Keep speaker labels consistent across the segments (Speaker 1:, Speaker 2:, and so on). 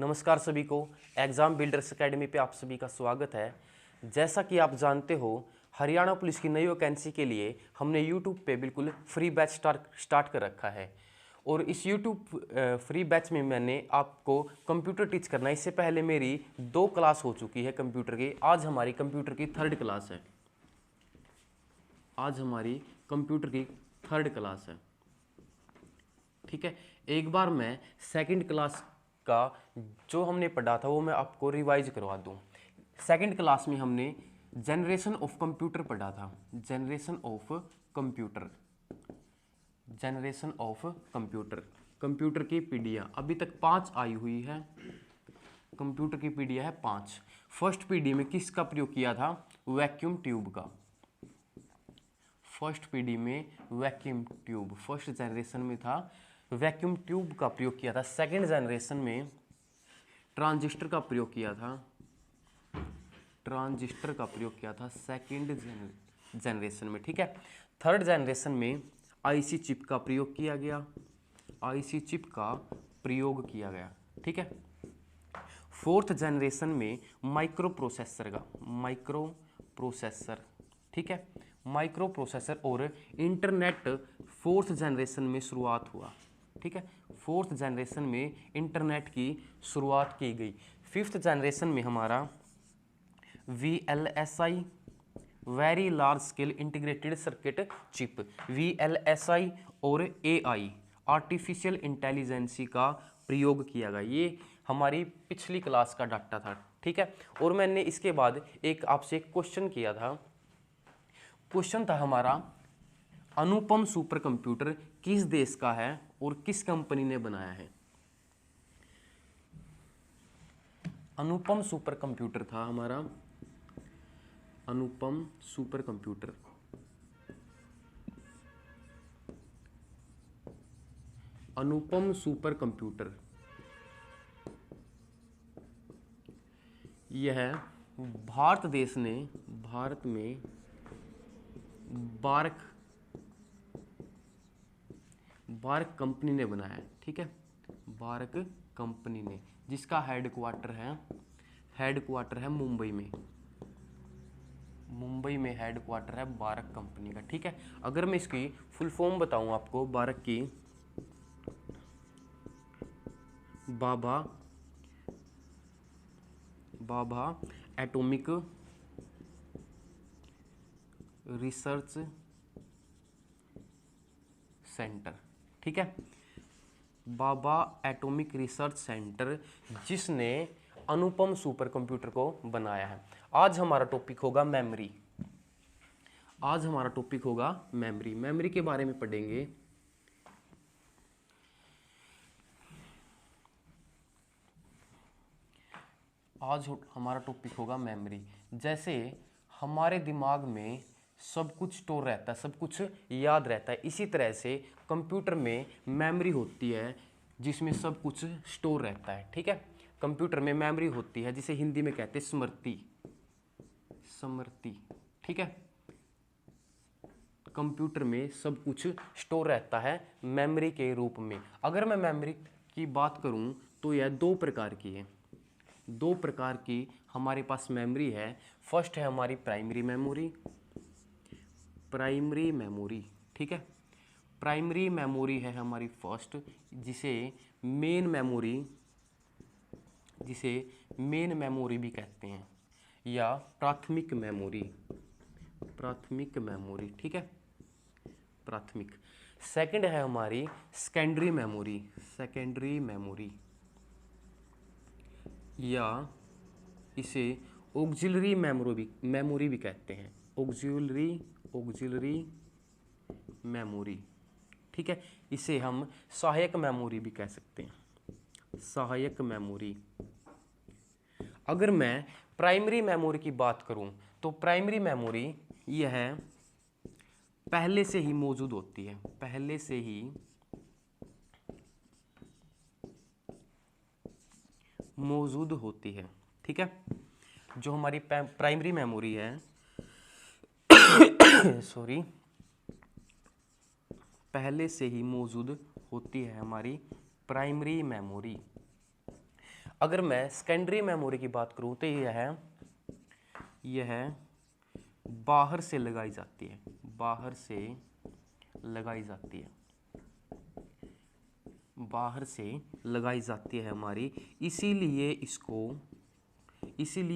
Speaker 1: नमस्कार सभी को। एग्ज़ाम बिल्डर्स एकेडमी पे आप सभी का स्वागत है। जैसा कि आप जानते हो, हरियाणा पुलिस की नई वैकेंसी के लिए हमने यूट्यूब पे बिल्कुल फ्री बैच स्टार्ट कर रखा है। और इस यूट्यूब फ्री बैच में मैंने आपको कंप्यूटर टीच करना है। इससे पहले मेरी 2 क्लास हो चुकी है कंप्यूटर की। आज हमारी कंप्यूटर की 3rd क्लास है। आज हमारी कंप्यूटर की 3rd क्लास है। ठीक है, एक बार मैं 2nd क्लास का जो हमने पढ़ा था वो मैं आपको रिवाइज करवा दूं। 2nd क्लास में हमने जनरेशन ऑफ कंप्यूटर पढ़ा था। Generation of computer, generation of computer, computer की पीढ़ियाँ अभी तक 5 आई हुई है। कंप्यूटर की पीढ़ियाँ है 5। फर्स्ट पीढ़ी में किसका प्रयोग किया था? वैक्यूम ट्यूब का। फर्स्ट पीढ़ी में वैक्यूम ट्यूब, फर्स्ट जनरेशन में था वैक्यूम ट्यूब का प्रयोग किया था। 2nd जनरेशन में ट्रांजिस्टर का प्रयोग किया था। ट्रांजिस्टर का प्रयोग किया था 2nd जनरेशन में। ठीक है, 3rd जनरेशन में आईसी चिप का प्रयोग किया गया। आईसी चिप का प्रयोग किया गया। ठीक है, 4th जनरेशन में माइक्रो प्रोसेसर का, माइक्रो प्रोसेसर। ठीक है, माइक्रो प्रोसेसर और इंटरनेट 4th जनरेशन में शुरुआत हुआ। ठीक है, 4th जनरेशन में इंटरनेट की शुरुआत की गई। 5th जनरेशन में हमारा VLSI, very large scale integrated circuit chip, VLSI और AI, आर्टिफिशियल इंटेलिजेंसी का प्रयोग किया गया। ये हमारी पिछली क्लास का डाटा था। ठीक है, और मैंने इसके बाद एक आपसे क्वेश्चन किया था। क्वेश्चन था हमारा, अनुपम सुपर कंप्यूटर किस देश का है और किस कंपनी ने बनाया है? अनुपम सुपर कंप्यूटर था हमारा, अनुपम सुपर कंप्यूटर अनुपम सुपर कंप्यूटर यह भारत देश ने, भारत में बार्क कंपनी ने बनाया है। ठीक है, बार्क कंपनी ने, जिसका हेडक्वार्टर है मुंबई में। मुंबई में हेडक्वार्टर है बार्क कंपनी का। ठीक है, अगर मैं इसकी फुल फॉर्म बताऊं आपको, बार्क की, बाबा एटॉमिक रिसर्च सेंटर। ठीक है, बाबा एटॉमिक रिसर्च सेंटर, जिसने अनुपम सुपर कंप्यूटर को बनाया है। आज हमारा टॉपिक होगा मेमोरी। आज हमारा टॉपिक होगा मेमोरी। मेमोरी के बारे में पढ़ेंगे। आज हमारा टॉपिक होगा मेमोरी। जैसे हमारे दिमाग में सब कुछ स्टोर रहता है, सब कुछ याद रहता है, इसी तरह से कंप्यूटर में मेमोरी होती है जिसमें सब कुछ स्टोर रहता है। ठीक है, कंप्यूटर में मेमोरी होती है जिसे हिंदी में कहते हैं स्मृति। स्मृति। ठीक है, कंप्यूटर में सब कुछ स्टोर रहता है मेमोरी के रूप में। अगर मैं मेमोरी की बात करूं तो यह 2 प्रकार की है। 2 प्रकार की हमारे पास मेमोरी है। फर्स्ट है हमारी प्राइमरी मेमोरी। प्राइमरी मेमोरी, ठीक है, प्राइमरी मेमोरी है हमारी फर्स्ट, जिसे मेन मेमोरी भी कहते हैं, या प्राथमिक मेमोरी। प्राथमिक मेमोरी, ठीक है, प्राथमिक। सेकंड है हमारी सेकेंडरी मेमोरी। सेकेंडरी मेमोरी, या इसे ऑक्सिलरी मेमोरी भी कहते हैं। ऑक्सिलरी मेमोरी, ठीक है, इसे हम सहायक मेमोरी भी कह सकते हैं। सहायक मेमोरी। अगर मैं प्राइमरी मेमोरी की बात करूं तो प्राइमरी मेमोरी यह पहले से ही मौजूद होती है। पहले से ही मौजूद होती है। ठीक है, जो हमारी प्राइमरी मेमोरी है सॉरी, पहले से ही मौजूद होती है हमारी प्राइमरी मेमोरी। अगर मैं सेकेंडरी मेमोरी की बात करूं तो यह बाहर से लगाई जाती है, बाहर से लगाई जाती है, बाहर से लगाई जाती है हमारी, इसीलिए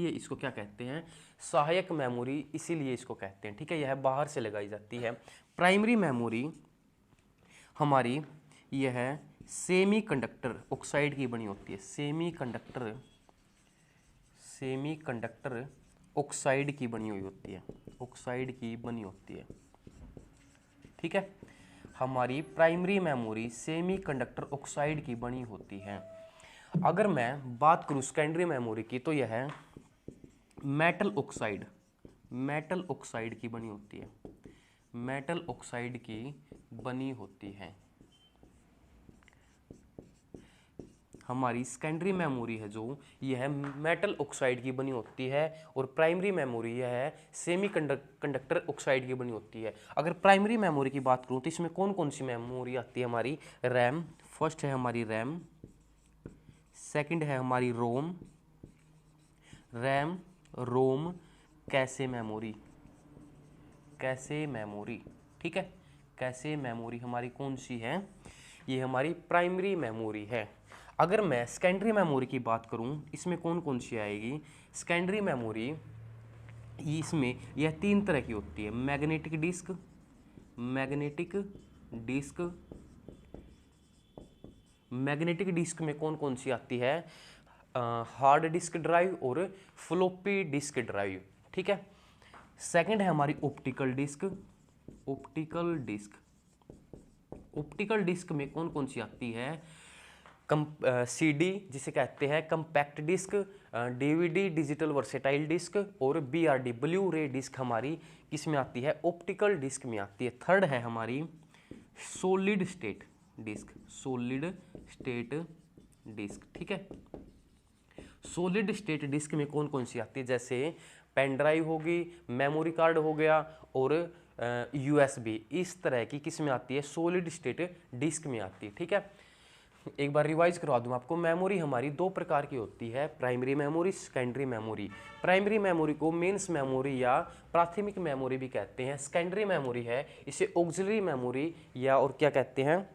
Speaker 1: इसको क्या कहते हैं, सहायक मेमोरी, इसीलिए इसको कहते हैं। ठीक है, यह बाहर से लगाई जाती है। प्राइमरी मेमोरी हमारी यह सेमीकंडक्टर ऑक्साइड की बनी होती है, सेमीकंडक्टर ऑक्साइड की बनी हुई होती है, ऑक्साइड की बनी होती है। ठीक है, हमारी प्राइमरी मेमोरी सेमीकंडक्टर ऑक्साइड की बनी होती है। अगर मैं बात करूं सेकेंडरी मेमोरी की तो यह मेटल ऑक्साइड की बनी होती है, मेटल ऑक्साइड की बनी होती है। हमारी सेकेंडरी मेमोरी है जो यह मेटल ऑक्साइड की बनी होती है, और प्राइमरी मेमोरी यह सेमीकंडक्टर ऑक्साइड की बनी होती है। अगर प्राइमरी मेमोरी की बात करूं तो इसमें कौन कौन सी मेमोरी आती है हमारी, रैम, फर्स्ट है हमारी रैम, सेकंड है हमारी रोम, कैशे मेमोरी। ठीक है, कैशे मेमोरी हमारी कौन सी है, ये हमारी प्राइमरी मेमोरी है। अगर मैं सेकेंडरी मेमोरी की बात करूं, इसमें कौन कौन सी आएगी, सेकेंडरी मेमोरी इसमें यह 3 तरह की होती है, मैग्नेटिक डिस्क में कौन कौन सी आती है, हार्ड डिस्क ड्राइव और फ्लॉपी डिस्क ड्राइव। ठीक है, सेकंड है हमारी ऑप्टिकल डिस्क में कौन कौन सी आती है, CD जिसे कहते हैं compact disc, DVD digital versatile disc, और BRD ब्लू रे डिस्क हमारी किस में आती है, ऑप्टिकल डिस्क में आती है। थर्ड है हमारी सॉलिड स्टेट डिस्क। ठीक है, सॉलिड स्टेट डिस्क में कौन कौन सी आती है, जैसे पेन ड्राइव होगी, मेमोरी कार्ड हो गया, और USB, इस तरह की किस में आती है, सॉलिड स्टेट डिस्क में आती है। ठीक है, एक बार रिवाइज करवा दूं आपको, मेमोरी हमारी 2 प्रकार की होती है, primary memory, secondary memory. Primary memory को मेंस मेमोरी या प्राथमिक मेमोरी भी कहते हैं। सेकेंडरी मेमोरी है इसे ऑक्सिलरी मेमोरी या और क्या कहते हैं,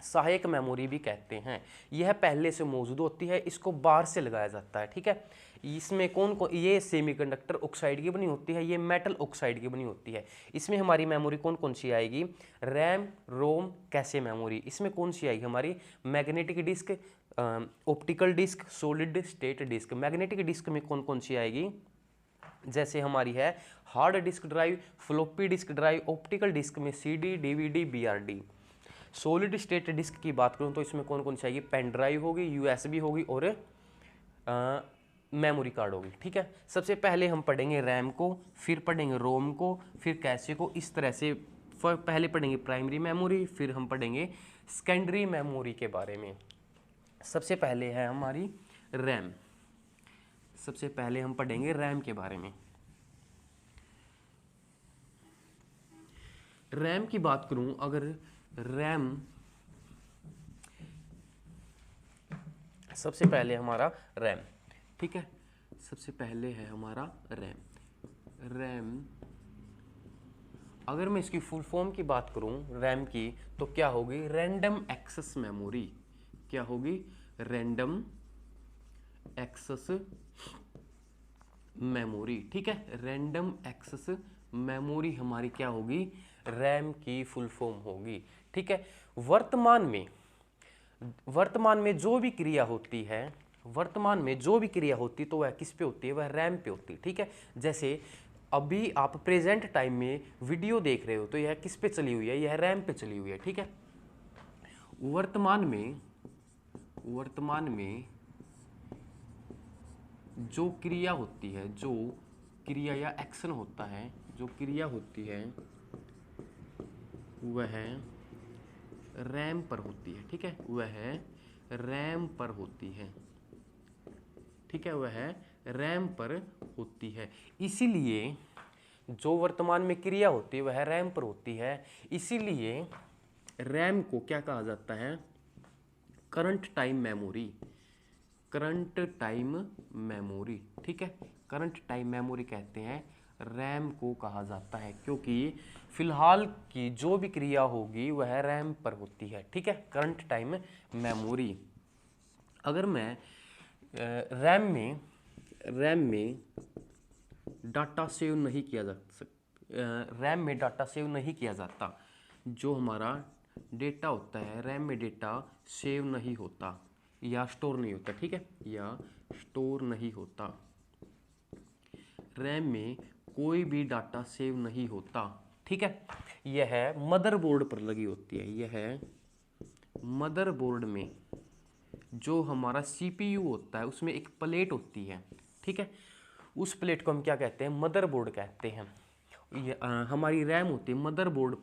Speaker 1: सहायक मेमोरी भी कहते हैं। यह पहले से मौजूद होती है, इसको बाहर से लगाया जाता है। ठीक है, इसमें ये सेमीकंडक्टर ऑक्साइड की बनी होती है, ये मेटल ऑक्साइड की बनी होती है। इसमें हमारी मेमोरी कौन कौन सी आएगी, रैम, रोम, कैशे मेमोरी। इसमें कौन सी आएगी हमारी, magnetic disk, optical disc, solid state disk. Magnetic disk में कौन कौन सी आएगी, जैसे हमारी है hard disk drive, floppy disk drive, optical disc में CD, DVD, BRD। Solid state disk की बात करूं तो इसमें कौन कौन सी आएगी, पेन ड्राइव होगी, USB होगी, और मेमोरी कार्ड होगी। ठीक है, सबसे पहले हम पढ़ेंगे रैम को, फिर पढ़ेंगे रोम को, फिर कैशे को, इस तरह से पहले पढ़ेंगे प्राइमरी मेमोरी, फिर हम पढ़ेंगे सेकेंडरी मेमोरी के बारे में। सबसे पहले है हमारी रैम, सबसे पहले हम पढ़ेंगे रैम के बारे में। रैम की बात करूं, अगर रैम, सबसे पहले हमारा रैम, ठीक है, सबसे पहले है हमारा रैम। अगर मैं इसकी फुल फॉर्म की बात करूं रैम की, तो क्या होगी, रैंडम एक्सेस मेमोरी। क्या होगी, रैंडम एक्सेस मेमोरी। ठीक है, रैंडम एक्सेस मेमोरी हमारी क्या होगी, रैम की फुल फॉर्म होगी। ठीक है, वर्तमान में जो भी क्रिया होती है, तो वह किस पे होती है, वह रैम पे होती है। ठीक है, जैसे अभी आप प्रेजेंट टाइम में वीडियो देख रहे हो तो यह किस पे चली हुई है, यह रैम पे चली हुई है। ठीक है, वर्तमान में जो क्रिया होती है, जो क्रिया या एक्शन होता है, जो क्रिया होती है वह रैम पर होती है। ठीक है, वह रैम पर होती है। ठीक है, वह रैम पर होती है। इसीलिए जो वर्तमान में क्रिया होती है वह रैम पर होती है, इसीलिए रैम को क्या कहा जाता है, current time memory. Current time memory, ठीक है। करंट टाइम मेमोरी कहते हैं रैम को कहा जाता है, क्योंकि फिलहाल की जो भी क्रिया होगी वह रैम पर होती है, ठीक है। Current time memory. अगर मैं रैम में डाटा सेव नहीं किया जा सकता, रैम में डाटा सेव नहीं किया जाता, जो हमारा डेटा होता है रैम में डेटा सेव नहीं होता या स्टोर नहीं होता, ठीक है, या स्टोर नहीं होता। रैम में कोई भी डाटा सेव नहीं होता, ठीक है। यह मदरबोर्ड पर लगी होती है। यह मदरबोर्ड में जो हमारा सीपीयू होता है उसमें एक प्लेट होती है, ठीक है। उस प्लेट को हम क्या कहते हैं? मदरबोर्ड कहते हैं। हमारी रैम होती है मदरबोर्ड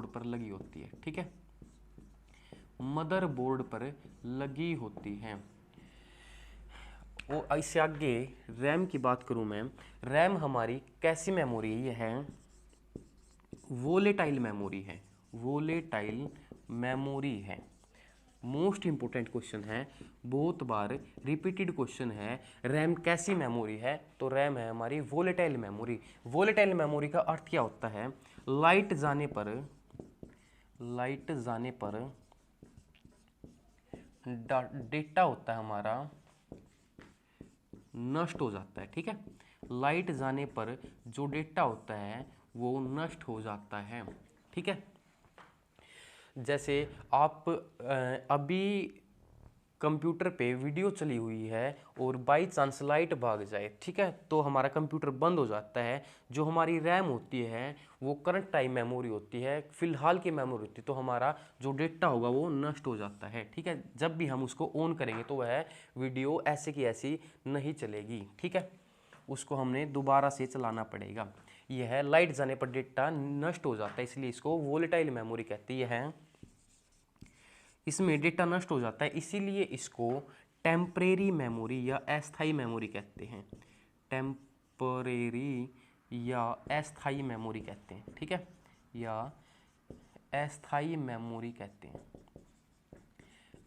Speaker 1: पर लगी होती है, ठीक है। मदरबोर्ड पर लगी होती है। और इससे आगे रैम की बात करूं मैं, रैम हमारी कैसी मेमोरी है? यह है वोलेटाइल मेमोरी है। वोलेटाइल मेमोरी है। मोस्ट इंपोर्टेंट क्वेश्चन है, बहुत बार रिपीटेड क्वेश्चन है। रैम कैसी मेमोरी है? तो रैम है हमारी वोलेटाइल मेमोरी। वोलेटाइल मेमोरी का अर्थ क्या होता है? लाइट जाने पर डेटा होता है हमारा नष्ट हो जाता है, ठीक है। लाइट जाने पर जो डेटा होता है वो नष्ट हो जाता है, ठीक है। जैसे आप अभी कंप्यूटर पे वीडियो चली हुई है और बाई चांस लाइट भाग जाए, ठीक है, तो हमारा कंप्यूटर बंद हो जाता है। जो हमारी रैम होती है वो करंट टाइम मेमोरी होती है, फिलहाल की मेमोरी होती है, तो हमारा जो डेटा होगा वो नष्ट हो जाता है, ठीक है। जब भी हम उसको ऑन करेंगे तो वह वीडियो ऐसे की ऐसी नहीं चलेगी, ठीक है, उसको हमने दोबारा से चलाना पड़ेगा। यह लाइट जाने पर डेटा नष्ट हो जाता है, इसलिए इसको वोलेटाइल मेमोरी कहती है। इसमें डेटा नष्ट हो जाता है, इसीलिए इसको टेम्परेरी मेमोरी या अस्थायी मेमोरी कहते हैं। टेम्परेरी या अस्थायी मेमोरी कहते हैं, ठीक है, या अस्थायी मेमोरी कहते हैं।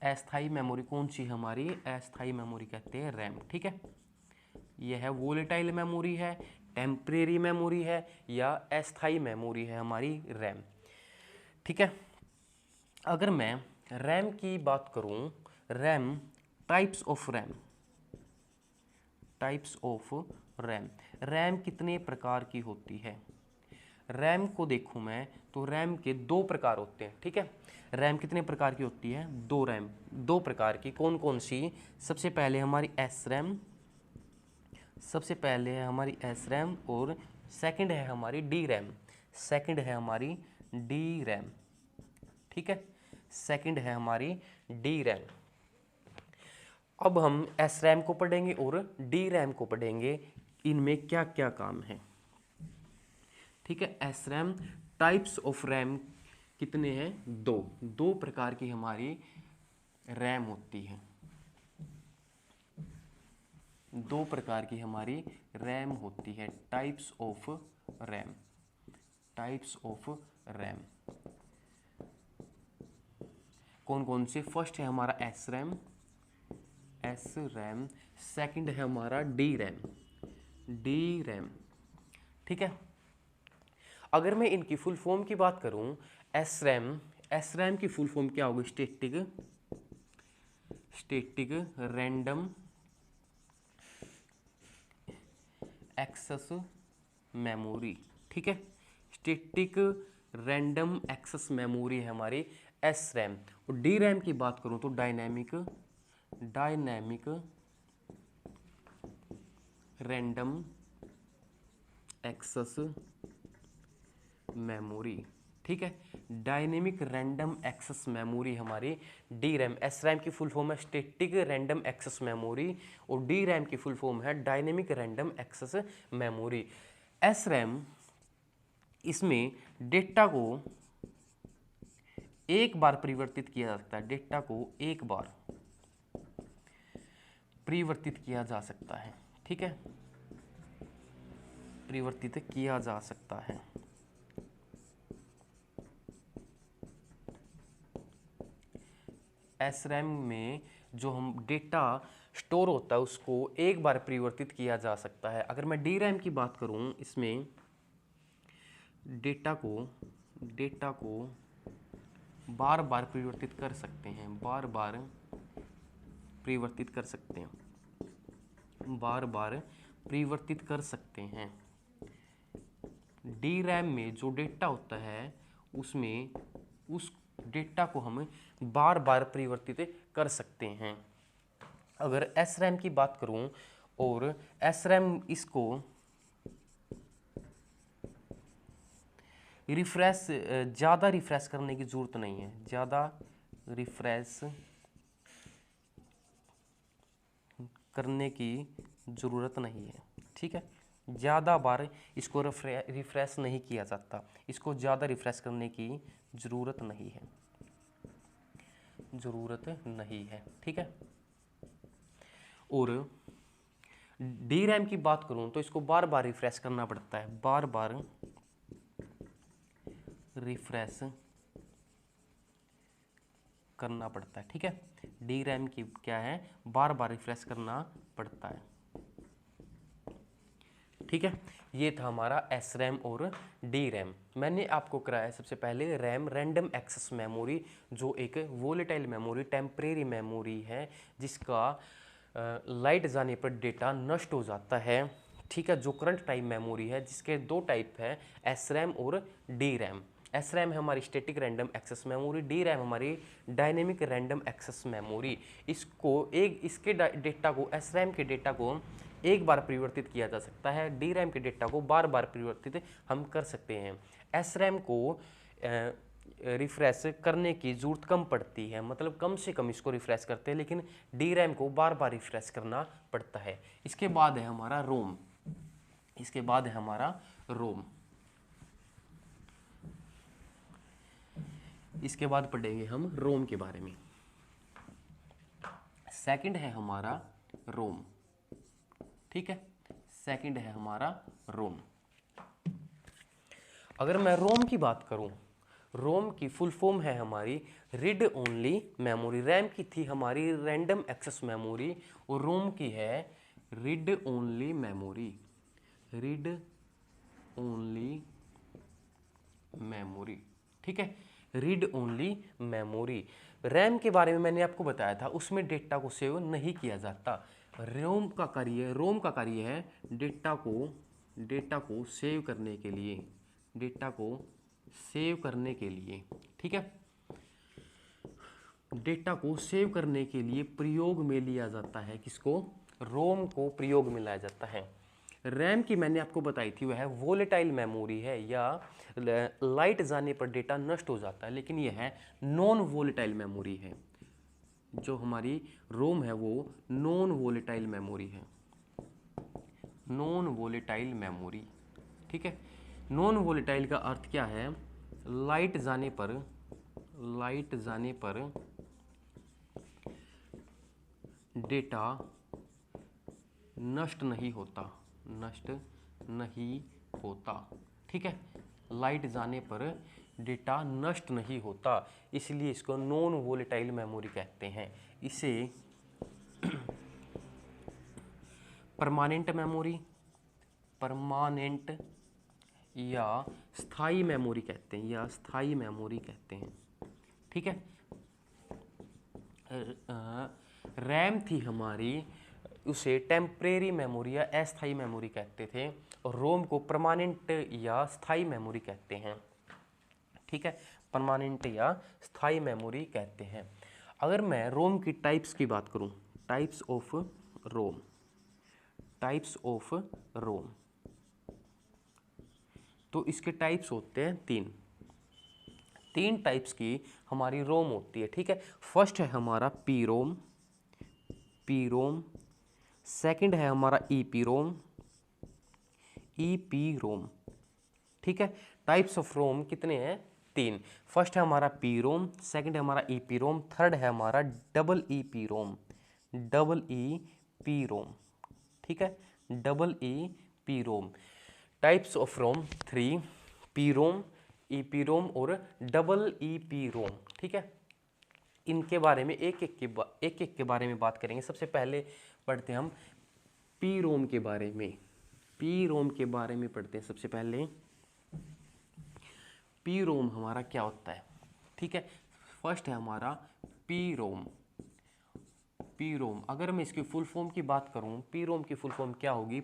Speaker 1: अस्थायी मेमोरी कौन सी हमारी? अस्थायी मेमोरी कहते हैं रैम, ठीक है। यह है वोलेटाइल मेमोरी है, टेम्परेरी मेमोरी है या अस्थायी मेमोरी है हमारी रैम, ठीक है। अगर मैं रैम की बात करूं, RAM types of RAM, RAM कितने प्रकार की होती है? रैम को देखूं मैं तो रैम के दो प्रकार होते हैं, ठीक है। रैम कितने प्रकार की होती है? दो प्रकार की। कौन कौन सी? सबसे पहले हमारी एस रैम, और सेकंड है हमारी डी रैम, ठीक है। सेकंड है हमारी डी रैम। अब हम एस रैम को पढ़ेंगे और डी रैम को पढ़ेंगे, इनमें क्या क्या काम है, ठीक है। S RAM types of RAM कितने हैं? दो प्रकार की हमारी रैम होती है। दो प्रकार की हमारी रैम होती है। टाइप्स ऑफ रैम कौन कौन से? फर्स्ट है हमारा एस रैम, सेकंड है हमारा डी रैम, ठीक है। अगर मैं इनकी फुल फॉर्म की बात करूं, एस रैम की फुल फॉर्म क्या होगी? स्टैटिक रैंडम एक्सेस मेमोरी, ठीक है। स्टैटिक रैंडम एक्सेस मेमोरी है हमारी एस रैम। और डी रैम की बात करूं तो डायनेमिक रैंडम एक्सेस मेमोरी, ठीक है। डायनेमिक रैंडम एक्सेस मेमोरी हमारी डी रैम। एस रैम की फुल फॉर्म है स्टैटिक रैंडम एक्सेस मेमोरी और डी रैम की फुल फॉर्म है dynamic random access memory. S RAM, इसमें डेटा को एक बार परिवर्तित किया जाता है, डेटा को एक बार परिवर्तित किया जा सकता है, ठीक है, परिवर्तित किया जा सकता है। एस रैम में जो हम डेटा स्टोर होता है उसको एक बार परिवर्तित किया जा सकता है। अगर मैं डी रैम की बात करूं, इसमें डेटा को बार बार परिवर्तित कर सकते हैं, बार बार परिवर्तित कर सकते हैं, बार बार परिवर्तित कर सकते हैं। डी रैम में जो डेटा होता है उसमें उस डेटा को हम बार बार परिवर्तित कर सकते हैं। अगर एस रैम की बात करूं, और एस रैम इसको रिफ्रेश, ज़्यादा रिफ्रेश करने की ज़रूरत नहीं है, ज़्यादा रिफ्रेश करने की ज़रूरत नहीं है, ठीक है। ज़्यादा बार इसको रिफ्रेश नहीं किया जाता, इसको ज़्यादा रिफ्रेश करने की ज़रूरत नहीं है, ठीक है। और डी रैम की बात करूं तो इसको बार बार रिफ्रेश करना पड़ता है, बार बार रिफ्रेश करना पड़ता है, ठीक है। डी रैम की क्या है, बार बार रिफ्रेश करना पड़ता है, ठीक है। ये था हमारा एस रैम और डी रैम। मैंने आपको कराया सबसे पहले रैम, रैंडम एक्सेस मेमोरी, जो एक वोलेटाइल मेमोरी, टेम्परेरी मेमोरी है, जिसका लाइट जाने पर डेटा नष्ट हो जाता है, ठीक है। जो करंट टाइप मेमोरी है, जिसके दो टाइप है, एस रैम और डी रैम। एस रैम है हमारी static random access memory, D RAM हमारी डायनेमिक रैंडम एक्सेस मेमोरी। इसके डेटा को, एस रैम के डेटा को एक बार परिवर्तित किया जा सकता है, डी रैम के डेटा को बार बार परिवर्तित हम कर सकते हैं। एस रैम को रिफ्रेश करने की ज़रूरत कम पड़ती है, मतलब कम से कम इसको रिफ्रेश करते हैं, लेकिन डी रैम को बार बार रिफ्रेश करना पड़ता है। इसके बाद है हमारा रोम, इसके बाद पढ़ेंगे हम रोम के बारे में। सेकंड है हमारा रोम, ठीक है, सेकंड है हमारा रोम। अगर मैं रोम की बात करूं, रोम की फुल फॉर्म है हमारी रीड ओनली मेमोरी। रैम की थी हमारी रैंडम एक्सेस मेमोरी, और रोम की है रीड ओनली मेमोरी, ठीक है, रीड ओनली मेमोरी। रैम के बारे में मैंने आपको बताया था, उसमें डेटा को सेव नहीं किया जाता। रोम का कार्य है डेटा को सेव करने के लिए, ठीक है। डेटा को सेव करने के लिए प्रयोग में लिया जाता है, किसको, रोम को प्रयोग में लाया जाता है। रैम की मैंने आपको बताई थी, वह वोलेटाइल मेमोरी है, या लाइट जाने पर डेटा नष्ट हो जाता है, लेकिन यह है नॉन वोलेटाइल मेमोरी है। जो हमारी रोम है वो नॉन वोलेटाइल मेमोरी, ठीक है। नॉन वोलेटाइल का अर्थ क्या है, लाइट जाने पर डेटा नष्ट नहीं होता, ठीक है। लाइट जाने पर डेटा नष्ट नहीं होता, इसलिए इसको नॉन वोलेटाइल मेमोरी कहते हैं। इसे परमानेंट या स्थायी मेमोरी कहते हैं, ठीक है। रैम थी हमारी, उसे टेम्परेरी मेमोरी या अस्थायी मेमोरी कहते थे, और रोम को परमानेंट या स्थायी मेमोरी कहते हैं, ठीक है, परमानेंट या स्थायी मेमोरी कहते हैं। अगर मैं रोम की टाइप्स की बात करूं, टाइप्स ऑफ रोम, तो इसके टाइप्स होते हैं तीन टाइप्स की हमारी रोम होती है, ठीक है। फर्स्ट है हमारा पी रोम, सेकंड है हमारा ईपी रोम, ठीक है। टाइप्स ऑफ रोम कितने हैं, 3। फर्स्ट है हमारा पी रोम, सेकंड है हमारा ईपी रोम, थर्ड है हमारा डबल ईपी रोम, ठीक है, double EP ROM. Types of ROM 3, P ROM, EP ROM और डबल ईपी रोम, ठीक है। इनके बारे में एक एक के बारे में बात करेंगे। सबसे पहले पढ़ते हैं हम पी रोम के बारे में। पी रोम के बारे में पढ़ते हैं सबसे पहले। पी रोम हमारा क्या होता है, ठीक है। फर्स्ट है हमारा पी रोम। पी रोम, अगर मैं इसकी फुल फॉर्म की बात करूं, पी रोम की फुल फॉर्म क्या होगी?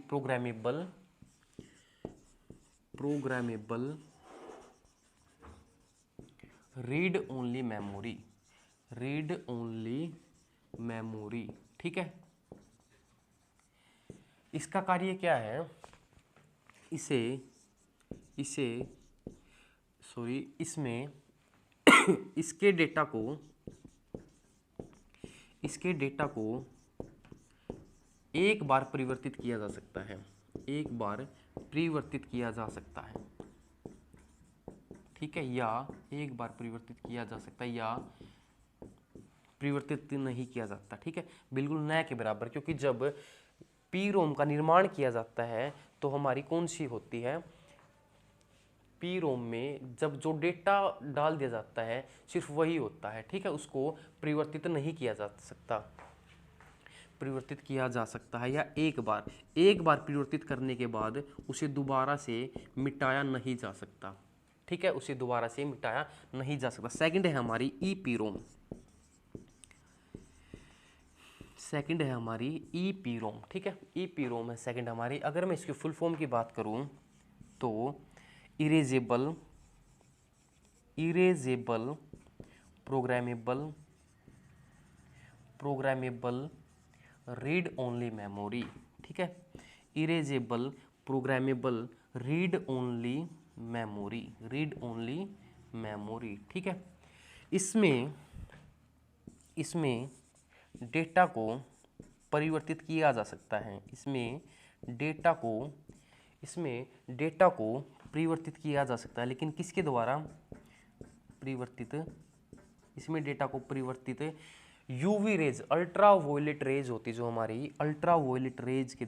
Speaker 1: Programmable read only memory. Read only memory, ठीक है। इसका कार्य क्या है? इसमें इसके डेटा को एक बार परिवर्तित किया जा सकता है। एक बार परिवर्तित किया जा सकता है, ठीक है, या एक बार परिवर्तित किया जा सकता है या परिवर्तित नहीं किया जाता, ठीक है, बिल्कुल नए के बराबर। क्योंकि जब पी रोम का निर्माण किया जाता है तो हमारी कौन सी होती है? पी रोम में जब जो डेटा डाल दिया जाता है सिर्फ वही होता है, ठीक है, उसको परिवर्तित नहीं किया जा सकता। परिवर्तित किया जा सकता है या एक बार परिवर्तित करने के बाद उसे दोबारा से मिटाया नहीं जा सकता, ठीक है, उसे दोबारा से मिटाया नहीं जा सकता। सेकंड है हमारी ई रोम। सेकंड है हमारी ई रोम, ठीक है, ई रोम है सेकंड हमारी। अगर मैं इसकी फुल फॉर्म की बात करूं तो erasable programmable read only memory, ठीक है, erasable programmable read only memory, ठीक है। इसमें डेटा को परिवर्तित किया जा सकता है। इसमें डेटा को परिवर्तित किया जा सकता है, लेकिन किसके द्वारा परिवर्तित? इसमें डेटा को परिवर्तित यूवी रेज, अल्ट्रावायलेट रेज होती जो हमारी, अल्ट्रावायलेट रेज के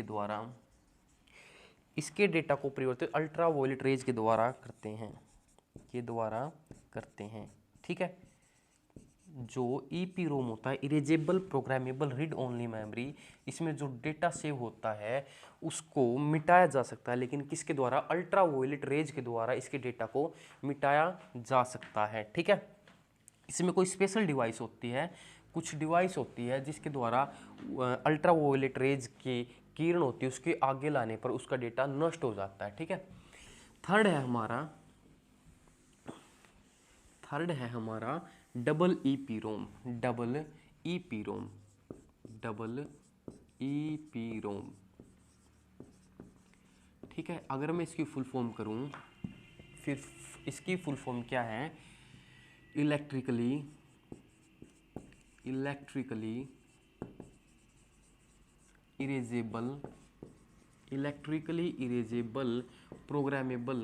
Speaker 1: द्वारा इसके डेटा को परिवर्तित अल्ट्रावायलेट रेज के द्वारा करते हैं, ठीक है। जो ईपी रोम होता है, erasable programmable read only memory, इसमें जो डेटा सेव होता है उसको मिटाया जा सकता है, लेकिन किसके द्वारा? अल्ट्रावायलेट रेज के द्वारा इसके डेटा को मिटाया जा सकता है, ठीक है। इसमें कोई स्पेशल डिवाइस होती है, कुछ डिवाइस होती है जिसके द्वारा अल्ट्रावायलेट रेज की किरण होती है, उसके आगे लाने पर उसका डेटा नष्ट हो जाता है, ठीक है। थर्ड है हमारा डबल ईपी रोम, ठीक है। अगर मैं इसकी फुल फॉर्म करूं, फिर इसकी फुल फॉर्म क्या है? Electrically erasable programmable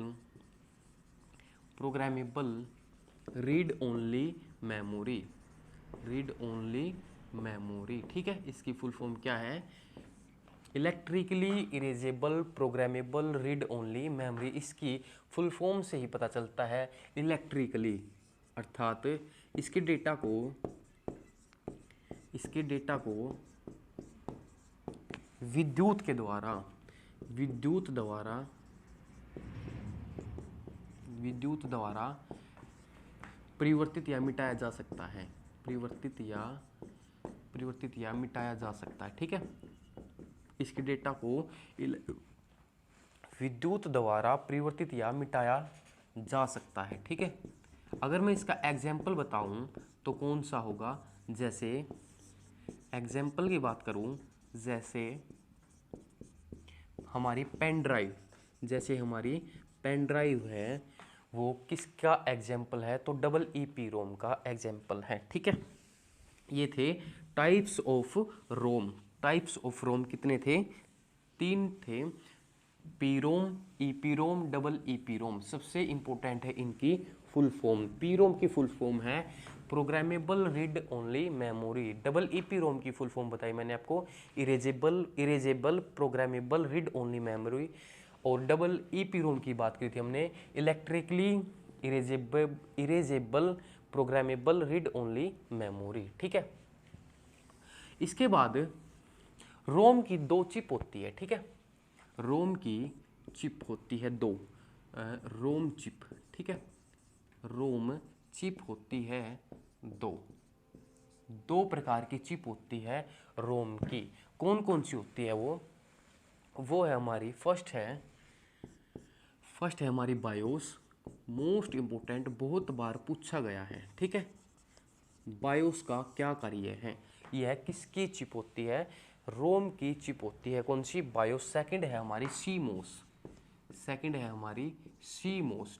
Speaker 1: read only memory, ठीक है। इसकी फुल फॉर्म क्या है? Electrically erasable programmable read only memory. इसकी फुल फॉर्म से ही पता चलता है, इलेक्ट्रिकली अर्थात इसके डेटा को विद्युत द्वारा परिवर्तित या मिटाया जा सकता है, ठीक है। इसके डेटा को विद्युत द्वारा परिवर्तित या मिटाया जा सकता है, ठीक है। अगर मैं इसका एग्जाम्पल बताऊं तो कौन सा होगा? जैसे एग्जाम्पल की बात करूं, जैसे हमारी पेन ड्राइव है, वो किसका एग्जाम्पल है? तो डबल ईपी रोम का एग्जाम्पल है, ठीक है। ये थे टाइप्स ऑफ रोम। कितने थे? 3 थे, P ROM, EP ROM, double EP ROM. सबसे इंपॉर्टेंट है इनकी फुल फॉर्म। पी रोम की फुल फॉर्म है programmable read only memory. Double EP ROM की फुल फॉर्म बताई मैंने आपको, erasable programmable read only memory. और डबल EEPROM की बात की थी हमने, electrically erasable programmable read only memory. ठीक है, इसके बाद रोम की 2 चिप होती है। ठीक है, रोम की चिप होती है 2, रोम चिप। ठीक है, रोम चिप होती है 2 प्रकार की चिप होती है रोम की। कौन कौन सी होती है वो है हमारी फर्स्ट है हमारी बायोस। मोस्ट इंपोर्टेंट, बहुत बार पूछा गया है। ठीक है, बायोस का क्या कार्य है, यह किसकी चिप होती है, रोम की चिप होती है। कौन सी, बायोस। सेकंड है हमारी सीमोस।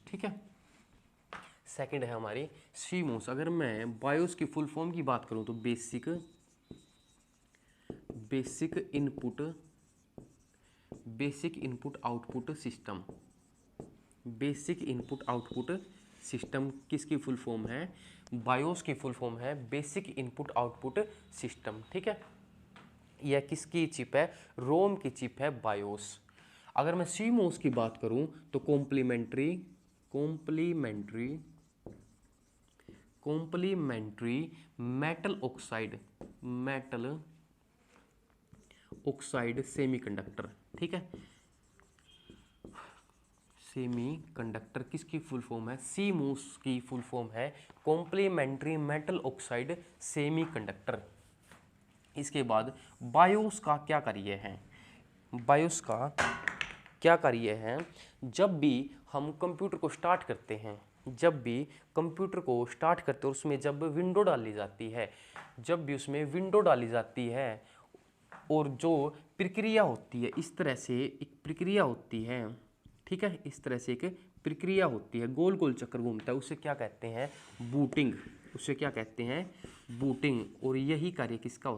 Speaker 1: ठीक है, सेकंड है हमारी सीमोस। अगर मैं बायोस की फुल फॉर्म की बात करूं तो basic input output system. Basic input output system किसकी फुल फॉर्म है, बायोस की फुल फॉर्म है बेसिक इनपुट आउटपुट सिस्टम। ठीक है, यह किसकी चिप है, रोम की चिप है, बायोस। अगर मैं सीमोस की बात करूं तो कॉम्प्लीमेंट्री मेटल ऑक्साइड सेमीकंडक्टर। ठीक है, सेमीकंडक्टर किसकी फुल फॉर्म है, सीमोस की फुल फॉर्म है कॉम्प्लीमेंट्री मेटल ऑक्साइड सेमीकंडक्टर। इसके बाद बायोस का क्या कार्य है, बायोस का क्या कार्य है, जब भी हम कंप्यूटर को स्टार्ट करते हैं, उसमें जब विंडो डाली जाती है, और जो प्रक्रिया होती है, इस तरह से एक प्रक्रिया होती है। ठीक है, इस तरह से एक प्रक्रिया होती है, गोल गोल चक्कर घूमता है, उसे क्या कहते हैं, बूटिंग। और यही कार्य किसका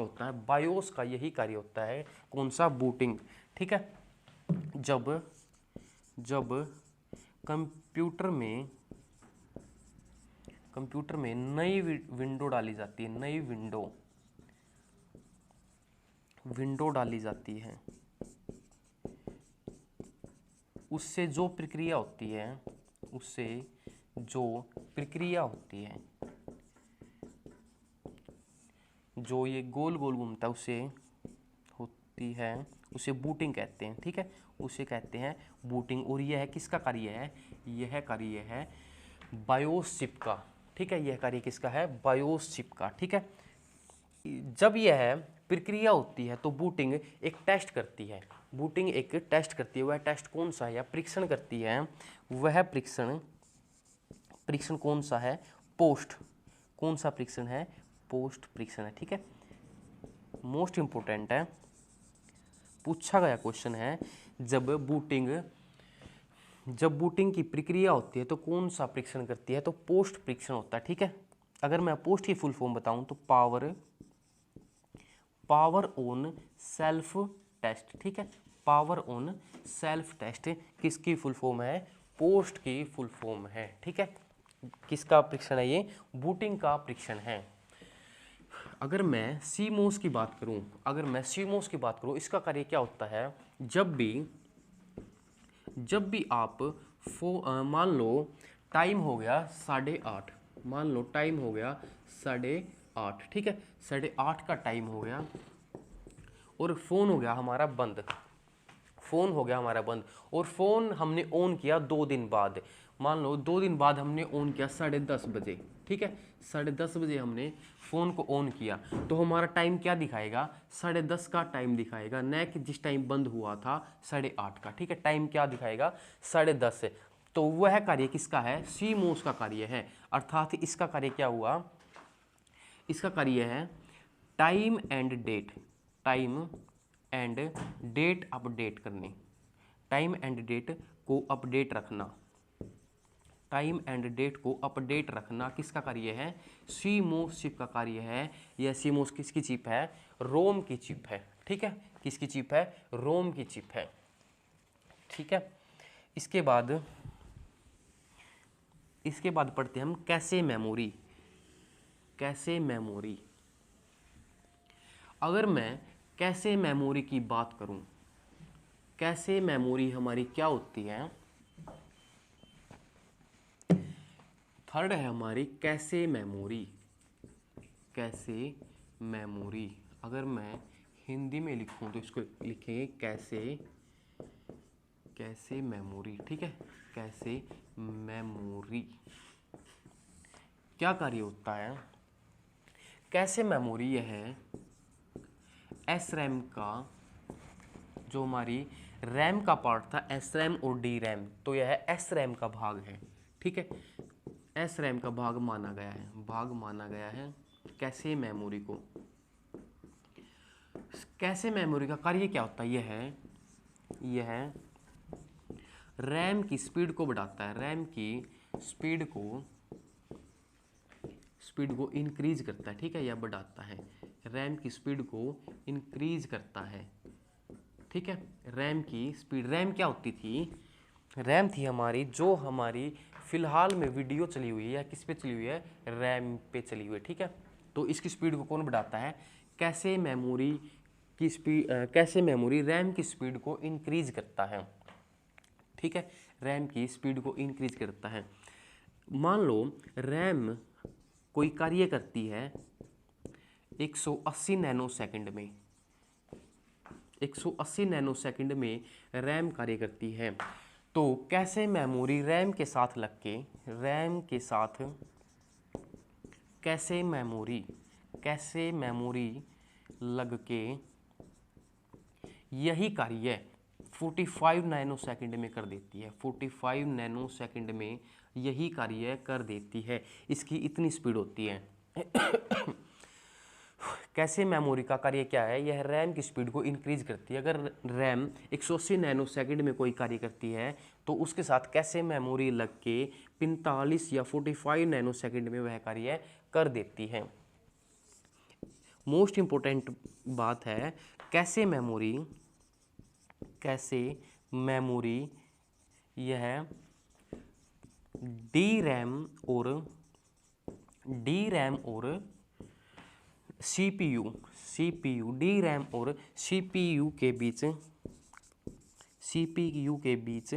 Speaker 1: होता है, बायोस का यही कार्य होता है। कौन सा, बूटिंग। ठीक है, जब कंप्यूटर में नई विंडो डाली जाती है, विंडो डाली जाती है, उससे जो प्रक्रिया होती है, जो ये गोल गोल घूमता है, उसे बूटिंग कहते हैं। ठीक है, उसे कहते हैं बूटिंग। और यह किसका कार्य है, यह कार्य है बायोस चिप का। ठीक है, यह कार्य किसका है, बायोस चिप का। ठीक है, जब यह प्रक्रिया होती है तो बूटिंग एक टेस्ट करती है, वह टेस्ट कौन सा है, या परीक्षण करती है, वह परीक्षण कौन सा है, पोस्ट परीक्षण है, ठीक है, मोस्ट इंपोर्टेंट है, पूछा गया क्वेश्चन है। जब बूटिंग की प्रक्रिया होती है तो कौन सा परीक्षण करती है, तो पोस्ट परीक्षण होता है। ठीक है, अगर मैं पोस्ट की फुल फॉर्म बताऊं तो पावर ऑन सेल्फ टेस्ट। ठीक है, पावर ऑन सेल्फ टेस्ट किसकी फुल फॉर्म है, पोस्ट की फुल फॉर्म है। ठीक है, किसका परीक्षण है, ये बूटिंग का परीक्षण है। अगर मैं सीमोस की बात करूं, इसका कार्य क्या होता है, जब भी आप मान लो टाइम हो गया 8:30, ठीक है, 8:30 का टाइम हो गया और फोन हो गया हमारा बंद, और फोन हमने ऑन किया 2 दिन बाद। मान लो 2 दिन बाद हमने ऑन किया 10:30 बजे। ठीक है, 10:30 बजे हमने फ़ोन को ऑन किया तो हमारा टाइम क्या दिखाएगा, 10:30 का टाइम दिखाएगा, न कि जिस टाइम बंद हुआ था 8:30 का। ठीक है, टाइम क्या दिखाएगा, 10:30। तो वह कार्य किसका है, सीमोस का कार्य है। अर्थात इसका कार्य क्या हुआ, इसका कार्य है टाइम एंड डेट अपडेट करने, टाइम एंड डेट को अपडेट रखना, किसका कार्य है, सीमोस चिप का कार्य है। यह सीमोस किसकी चिप है, रोम की चिप है। ठीक है, किसकी चिप है, रोम की चिप है। ठीक है, इसके बाद पढ़ते हैं हम कैशे मेमोरी। अगर मैं कैशे मेमोरी की बात करूं कैशे मेमोरी हमारी क्या होती है? थर्ड है हमारी कैशे मेमोरी। कैशे मेमोरी अगर मैं हिंदी में लिखूं तो इसको लिखेंगे कैशे मेमोरी, ठीक है। कैशे मेमोरी क्या कार्य होता है? कैशे मेमोरी यह है एस रैम का, जो हमारी रैम का पार्ट था एस रैम और डी रैम, तो यह एस रैम का भाग है, ठीक है। एस रैम का भाग माना गया है कैशे मेमोरी को। कैशे मेमोरी का कार्य क्या होता है? यह रैम की स्पीड को बढ़ाता है, रैम की स्पीड को इंक्रीज करता है, ठीक है, या बढ़ाता है। रैम की स्पीड को इंक्रीज करता है, ठीक है। रैम की स्पीड, रैम क्या होती थी? रैम थी हमारी, जो हमारी फिलहाल में वीडियो चली हुई है या किस पे चली हुई है? रैम पे चली हुई है, ठीक है। तो इसकी स्पीड को कौन बढ़ाता है? कैशे मेमोरी की स्पीड, कैशे मेमोरी रैम की स्पीड को इंक्रीज करता है, ठीक है। रैम की स्पीड को इंक्रीज करता है। मान लो रैम कोई कार्य करती है 180 नैनो सेकंड में, 180 नैनो सेकंड में रैम कार्य करती है, तो कैसे मेमोरी रैम के साथ लग के, कैसे मेमोरी लग के यही कार्य 45 नैनो सेकंड में कर देती है, 45 नैनो सेकंड में यही कार्य कर देती है। इसकी इतनी स्पीड होती है। कैसे मेमोरी का कार्य क्या है? यह रैम की स्पीड को इंक्रीज करती है। अगर रैम 180 नैनो सेकंड में कोई कार्य करती है तो उसके साथ कैसे मेमोरी लग के 45 या 45 नैनो सेकंड में वह कार्य कर देती है। मोस्ट इंपॉर्टेंट बात है, कैसे मेमोरी यह डी रैम और सीपीयू डी रैम और सीपीयू के बीच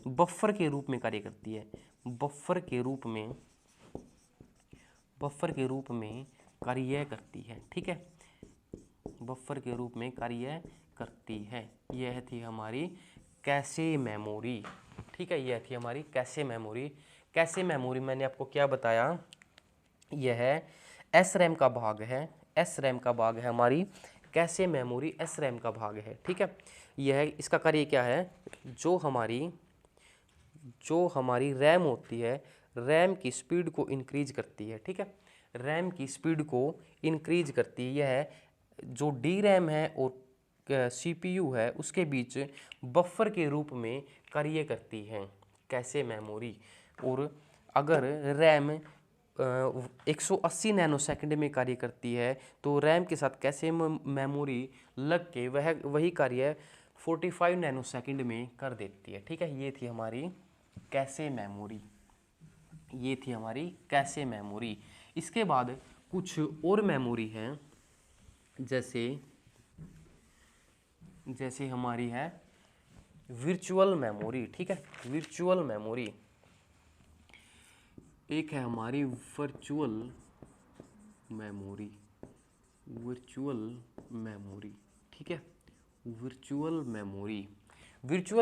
Speaker 1: बफर के रूप में कार्य करती है। बफर के रूप में कार्य करती है, ठीक है। बफर के रूप में कार्य करती है। यह थी हमारी कैशे मेमोरी, ठीक है। यह थी हमारी कैशे मेमोरी। कैशे मेमोरी मैंने आपको क्या बताया? यह एस रैम का भाग है, एस रैम का भाग है हमारी कैशे मेमोरी, एस रैम का भाग है, ठीक है। यह इसका कार्य क्या है? जो हमारी रैम होती है, रैम की स्पीड को इंक्रीज करती है, ठीक है। रैम की स्पीड को इंक्रीज करती है। यह जो डी रैम है और सीपीयू है उसके बीच बफर के रूप में कार्य करती है कैशे मेमोरी। और अगर रैम 180 नैनो सेकंड में कार्य करती है तो रैम के साथ कैशे मेमोरी लग के वही कार्य 45 नैनो सेकंड में कर देती है, ठीक है। ये थी हमारी कैशे मेमोरी। इसके बाद कुछ और मेमोरी हैं, जैसे हमारी है वर्चुअल मेमोरी, ठीक है। वर्चुअल मेमोरी एक है हमारी वर्चुअल मेमोरी, ठीक है। वर्चुअल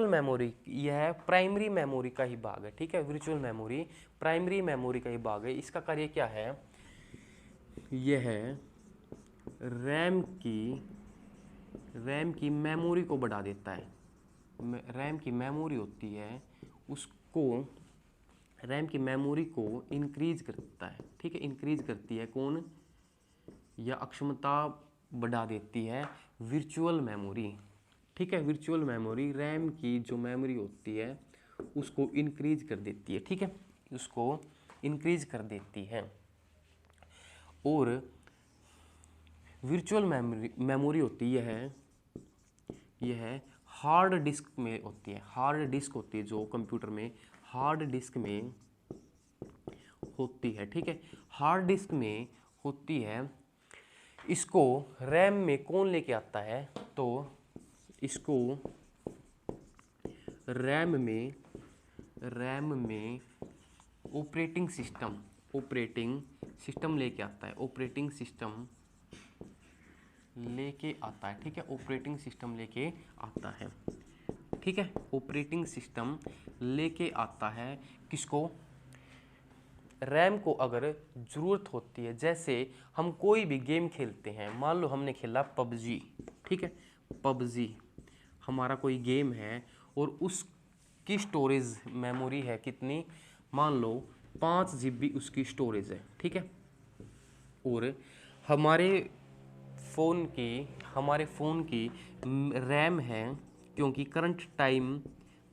Speaker 1: मेमोरी यह प्राइमरी मेमोरी का ही भाग है, ठीक है। वर्चुअल मेमोरी प्राइमरी मेमोरी का ही भाग है। इसका कार्य क्या है? यह रैम की मेमोरी को बढ़ा देता है। रैम की मेमोरी होती है उसको, रैम की मेमोरी को इंक्रीज करता है, ठीक है। इंक्रीज करती है कौन? या अक्षमता बढ़ा देती है वर्चुअल मेमोरी, ठीक है। वर्चुअल मेमोरी रैम की जो मेमोरी होती है उसको इंक्रीज कर देती है, ठीक है। उसको इंक्रीज कर देती है। और वर्चुअल मेमोरी होती है, यह हार्ड डिस्क में होती है। हार्ड डिस्क होती है जो कंप्यूटर में हार्ड डिस्क में होती है, ठीक है। हार्ड डिस्क में होती है। इसको रैम में कौन लेके आता है? तो इसको रैम में ऑपरेटिंग सिस्टम लेके आता है, ऑपरेटिंग सिस्टम लेके आता है, ठीक है, ऑपरेटिंग सिस्टम लेके आता है, ठीक है, ऑपरेटिंग सिस्टम लेके आता है। किसको? रैम को अगर ज़रूरत होती है, जैसे हम कोई भी गेम खेलते हैं, मान लो हमने खेला पबजी, ठीक है, पबजी हमारा कोई गेम है और उसकी स्टोरेज मेमोरी है कितनी, मान लो 5 GB उसकी स्टोरेज है, ठीक है, और हमारे फ़ोन की रैम है, क्योंकि करंट टाइम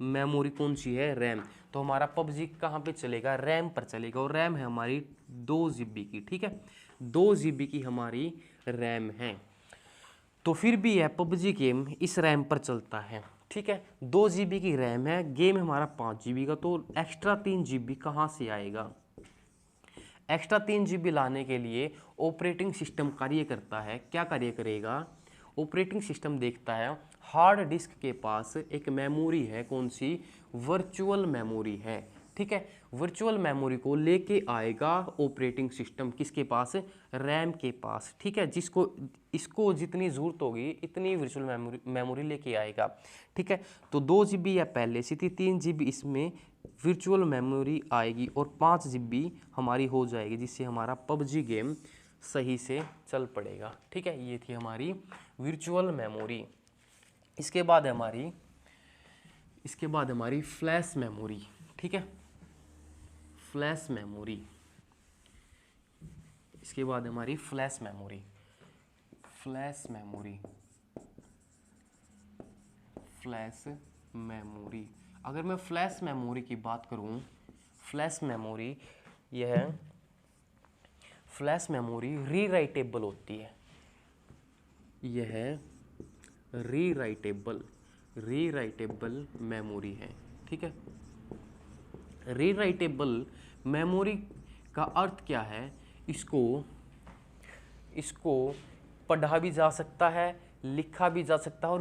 Speaker 1: मेमोरी कौन सी है? रैम। तो हमारा पबजी कहाँ पे चलेगा? रैम पर चलेगा, और रैम है हमारी 2 GB की, ठीक है, 2 GB की हमारी रैम है। तो फिर भी यह पबजी गेम इस रैम पर चलता है, ठीक है, 2 GB की रैम है, गेम हमारा 5 GB का, तो एक्स्ट्रा 3 GB कहाँ से आएगा? एक्स्ट्रा 3 GB लाने के लिए ऑपरेटिंग सिस्टम कार्य करता है। क्या कार्य करेगा? ऑपरेटिंग सिस्टम देखता है हार्ड डिस्क के पास एक मेमोरी है, कौन सी? वर्चुअल मेमोरी है, ठीक है, वर्चुअल मेमोरी को लेके आएगा ऑपरेटिंग सिस्टम, किसके पास? रैम के पास, ठीक है, इसको जितनी ज़रूरत होगी इतनी वर्चुअल मेमोरी लेके आएगा, ठीक है। तो 2 GB या पहले से थी, 3 GB इसमें वर्चुअल मेमोरी आएगी और 5 GB हमारी हो जाएगी, जिससे हमारा पबजी गेम सही से चल पड़ेगा, ठीक है। ये थी हमारी वर्चुअल मेमोरी। इसके बाद हमारी फ्लैश मेमोरी, ठीक है, फ्लैश मेमोरी। इसके बाद हमारी फ्लैश मेमोरी। अगर मैं फ्लैश मेमोरी की बात करूं, फ्लैश मेमोरी रीराइटेबल होती है, यह रीराइटेबल मेमोरी है, ठीक है। रीराइटेबल मेमोरी का अर्थ क्या है? इसको पढ़ा भी जा सकता है, लिखा भी जा सकता है और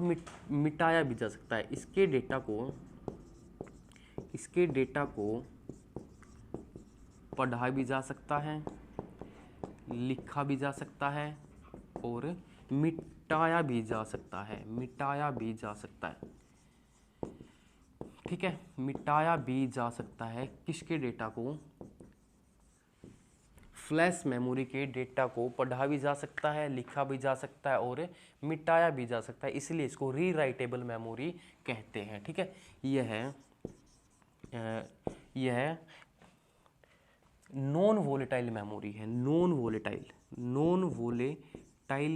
Speaker 1: मिटाया भी जा सकता है। इसके डेटा को पढ़ा भी जा सकता है, लिखा भी जा सकता है और मिटाया भी जा सकता है, ठीक है, मिटाया भी जा सकता है। किसके डेटा को? फ्लैश मेमोरी के डेटा को पढ़ा भी जा सकता है, लिखा भी जा सकता है और मिटाया भी जा सकता है, इसलिए इसको रीराइटेबल मेमोरी कहते हैं, ठीक है। यह नॉन वोलेटाइल मेमोरी है, नॉन वोलेटाइल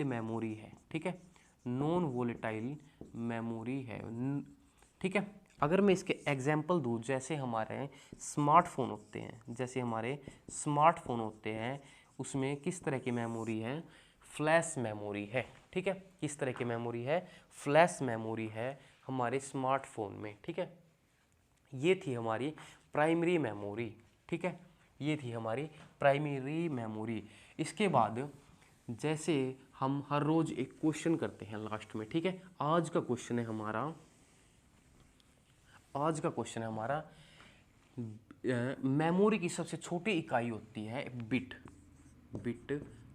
Speaker 1: मेमोरी है, ठीक है, नॉन वोलेटाइल मेमोरी है, ठीक है। अगर मैं इसके एग्जाम्पल दूँ, जैसे हमारे स्मार्टफोन होते हैं, उसमें किस तरह की मेमोरी है? फ्लैश मेमोरी है, ठीक है, किस तरह की मेमोरी है? फ्लैश मेमोरी है हमारे स्मार्टफोन में, ठीक है। ये थी हमारी प्राइमरी मेमोरी, ठीक है, ये थी हमारी प्राइमरी मेमोरी। इसके बाद जैसे हम हर रोज एक क्वेश्चन करते हैं लास्ट में, ठीक है, आज का क्वेश्चन है हमारा मेमोरी की सबसे छोटी इकाई होती है बिट,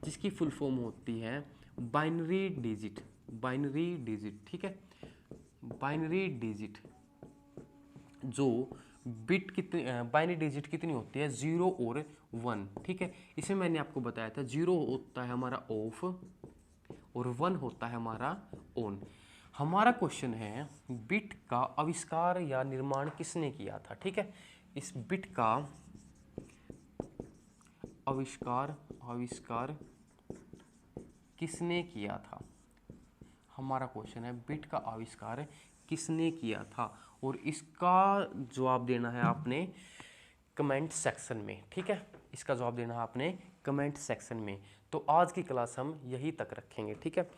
Speaker 1: जिसकी फुल फॉर्म होती है बाइनरी डिजिट, ठीक है, बाइनरी डिजिट। जो बिट कितनी बाइनरी डिजिट कितनी होती है? 0 और 1, ठीक है। इसे मैंने आपको बताया था, 0 होता है हमारा ऑफ और 1 होता है हमारा ऑन। हमारा क्वेश्चन है बिट का आविष्कार या निर्माण किसने किया था, ठीक है। इस बिट का आविष्कार किसने किया था? हमारा क्वेश्चन है बिट का आविष्कार किसने किया था, और इसका जवाब देना है आपने कमेंट सेक्शन में, ठीक है, इसका जवाब देना है आपने कमेंट सेक्शन में। तो आज की क्लास हम यहीं तक रखेंगे, ठीक है।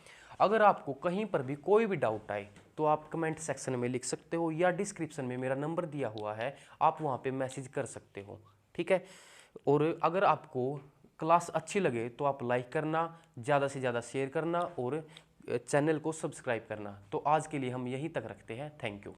Speaker 1: अगर आपको कहीं पर भी कोई भी डाउट आए तो आप कमेंट सेक्शन में लिख सकते हो, या डिस्क्रिप्शन में मेरा नंबर दिया हुआ है, आप वहाँ पे मैसेज कर सकते हो, ठीक है। और अगर आपको क्लास अच्छी लगे तो आप लाइक करना, ज़्यादा से ज़्यादा शेयर करना और चैनल को सब्सक्राइब करना। तो आज के लिए हम यहीं तक रखते हैं, थैंक यू।